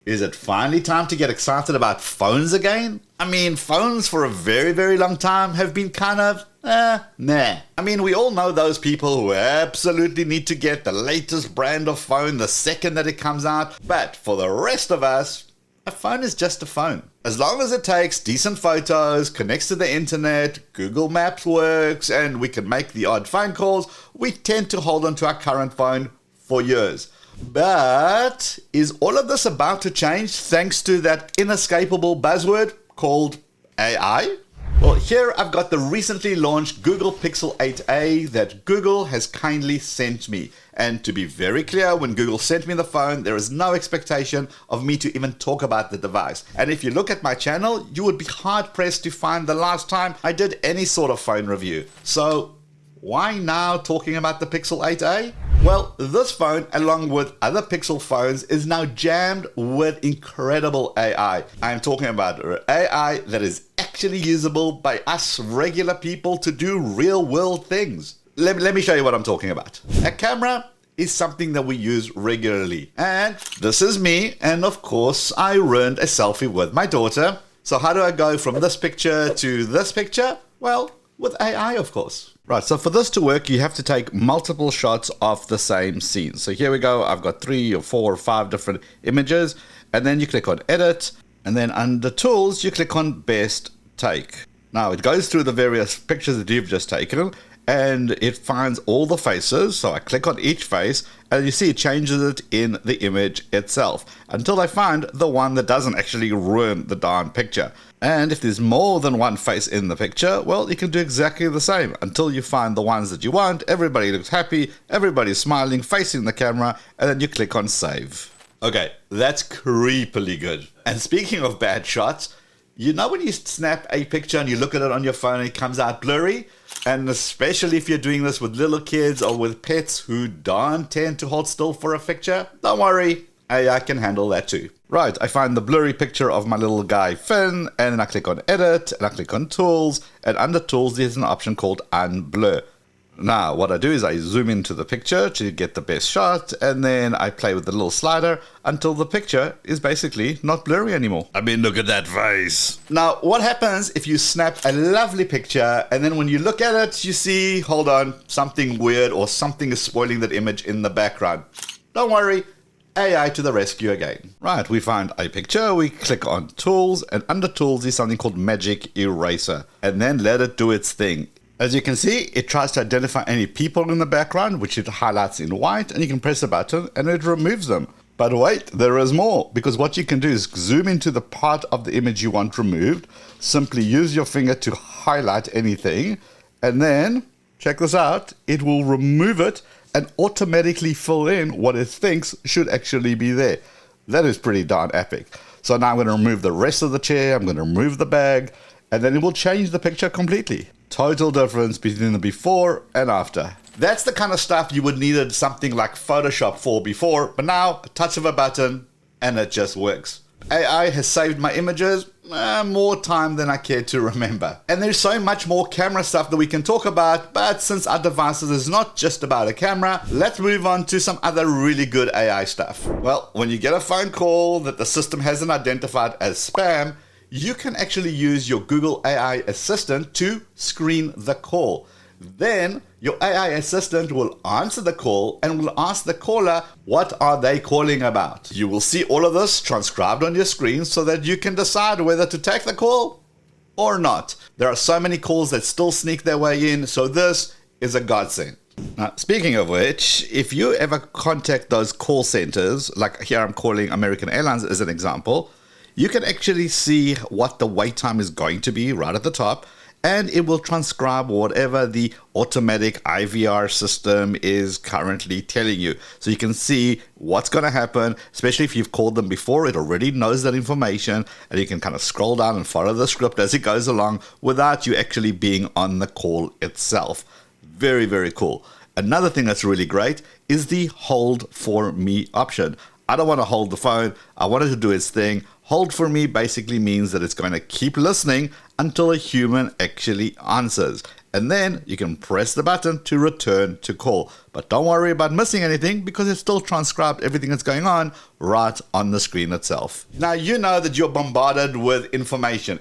Is it finally time to get excited about phones again? I mean, phones for a very, very long time have been kind of, nah. I mean, we all know those people who absolutely need to get the latest brand of phone the second that it comes out. But for the rest of us, a phone is just a phone. As long as it takes decent photos, connects to the internet, Google Maps works, and we can make the odd phone calls, we tend to hold on to our current phone for years. But is all of this about to change thanks to that inescapable buzzword called AI? Well, here I've got the recently launched Google Pixel 8a that Google has kindly sent me. And to be very clear, when Google sent me the phone, there is no expectation of me to even talk about the device. And if you look at my channel, you would be hard pressed to find the last time I did any sort of phone review. So why now talking about the Pixel 8a? Well, this phone, along with other Pixel phones, is now jammed with incredible AI. I'm talking about AI that is actually usable by us regular people to do real world things. Let me show you what I'm talking about. A camera is something that we use regularly. And this is me, and of course I ruined a selfie with my daughter. So how do I go from this picture to this picture? Well, with AI, of course. Right, so for this to work, you have to take multiple shots of the same scene. So here we go, I've got 3 or 4 or 5 different images, and then you click on Edit, and then under Tools, you click on Best Take. Now, it goes through the various pictures that you've just taken, and it finds all the faces. So I click on each face, and you see it changes it in the image itself, until I find the one that doesn't actually ruin the darn picture. And if there's more than one face in the picture, well, you can do exactly the same until you find the ones that you want. Everybody looks happy, everybody's smiling, facing the camera, and then you click on Save. Okay, that's creepily good. And speaking of bad shots, you know when you snap a picture and you look at it on your phone and it comes out blurry? And especially if you're doing this with little kids or with pets who don't tend to hold still for a picture, don't worry, AI can handle that too. Right, I find the blurry picture of my little guy Finn, and then I click on Edit, and I click on Tools, and under Tools there's an option called Unblur. Now, what I do is I zoom into the picture to get the best shot, and then I play with the little slider until the picture is basically not blurry anymore. I mean, look at that face. Now, what happens if you snap a lovely picture, and then when you look at it, you see, hold on, something weird or something is spoiling that image in the background? Don't worry. AI to the rescue again. Right, we find a picture, we click on Tools, and under Tools is something called Magic Eraser, and then let it do its thing. As you can see, it tries to identify any people in the background, which it highlights in white, and you can press a button and it removes them. But wait, there is more, because what you can do is zoom into the part of the image you want removed, simply use your finger to highlight anything, and then, check this out, it will remove it and automatically fill in what it thinks should actually be there. That is pretty darn epic. So now I'm going to remove the rest of the chair, I'm going to remove the bag, and then it will change the picture completely. Total difference between the before and after. That's the kind of stuff you would needed something like Photoshop for before, but now a touch of a button and it just works. AI has saved my images more time than I care to remember. And there's so much more camera stuff that we can talk about, but since our devices is not just about a camera, let's move on to some other really good AI stuff. Well, when you get a phone call that the system hasn't identified as spam, you can actually use your Google AI Assistant to screen the call. Then your AI assistant will answer the call and will ask the caller, what are they calling about? You will see all of this transcribed on your screen so that you can decide whether to take the call or not. There are so many calls that still sneak their way in, so this is a godsend. Now, speaking of which, if you ever contact those call centers, like here I'm calling American Airlines as an example, you can actually see what the wait time is going to be right at the top, and it will transcribe whatever the automatic IVR system is currently telling you. So you can see what's going to happen, especially if you've called them before. It already knows that information, and you can kind of scroll down and follow the script as it goes along without you actually being on the call itself. Very, very cool. Another thing that's really great is the hold for me option. I don't want to hold the phone. I want it to do its thing. Hold for me basically means that it's going to keep listening until a human actually answers. and then you can press the button to return to call. But don't worry about missing anything because it's still transcribed everything that's going on right on the screen itself. Now you know that you're bombarded with information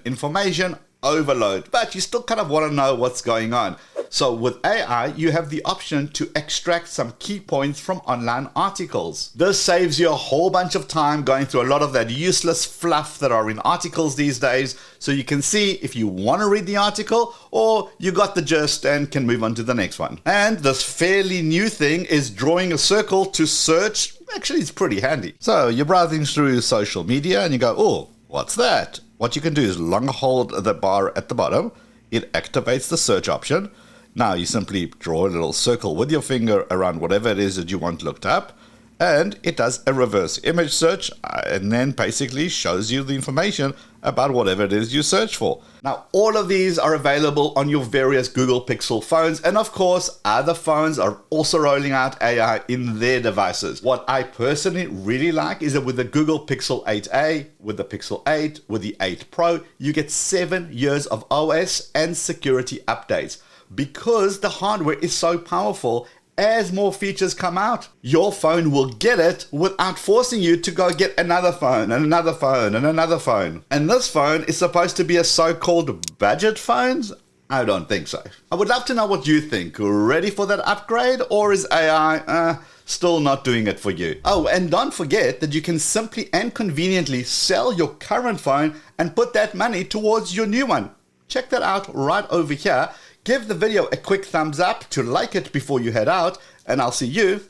overload, but you still kind of want to know what's going on. So with AI, you have the option to extract some key points from online articles. This saves you a whole bunch of time going through a lot of that useless fluff that are in articles these days, so you can see if you want to read the article or you got the gist and can move on to the next one. And this fairly new thing is drawing a circle to search. Actually, it's pretty handy. So you're browsing through social media and you go, oh, what's that? What you can do is long hold the bar at the bottom. It activates the search option. Now you simply draw a little circle with your finger around whatever it is that you want looked up, and it does a reverse image search and then basically shows you the information about whatever it is you search for. Now all of these are available on your various Google Pixel phones, and of course other phones are also rolling out AI in their devices. What I personally really like is that with the Google Pixel 8a, with the Pixel 8, with the 8 Pro, you get 7 years of OS and security updates. Because the hardware is so powerful, as more features come out, your phone will get it without forcing you to go get another phone and another phone and another phone. And this phone is supposed to be a so-called budget phone? I don't think so. I would love to know what you think. Ready for that upgrade, or is AI still not doing it for you? Oh, and don't forget that you can simply and conveniently sell your current phone and put that money towards your new one. Check that out right over here. Give the video a quick thumbs up to like it before you head out, and I'll see you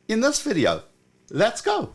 in this video. Let's go.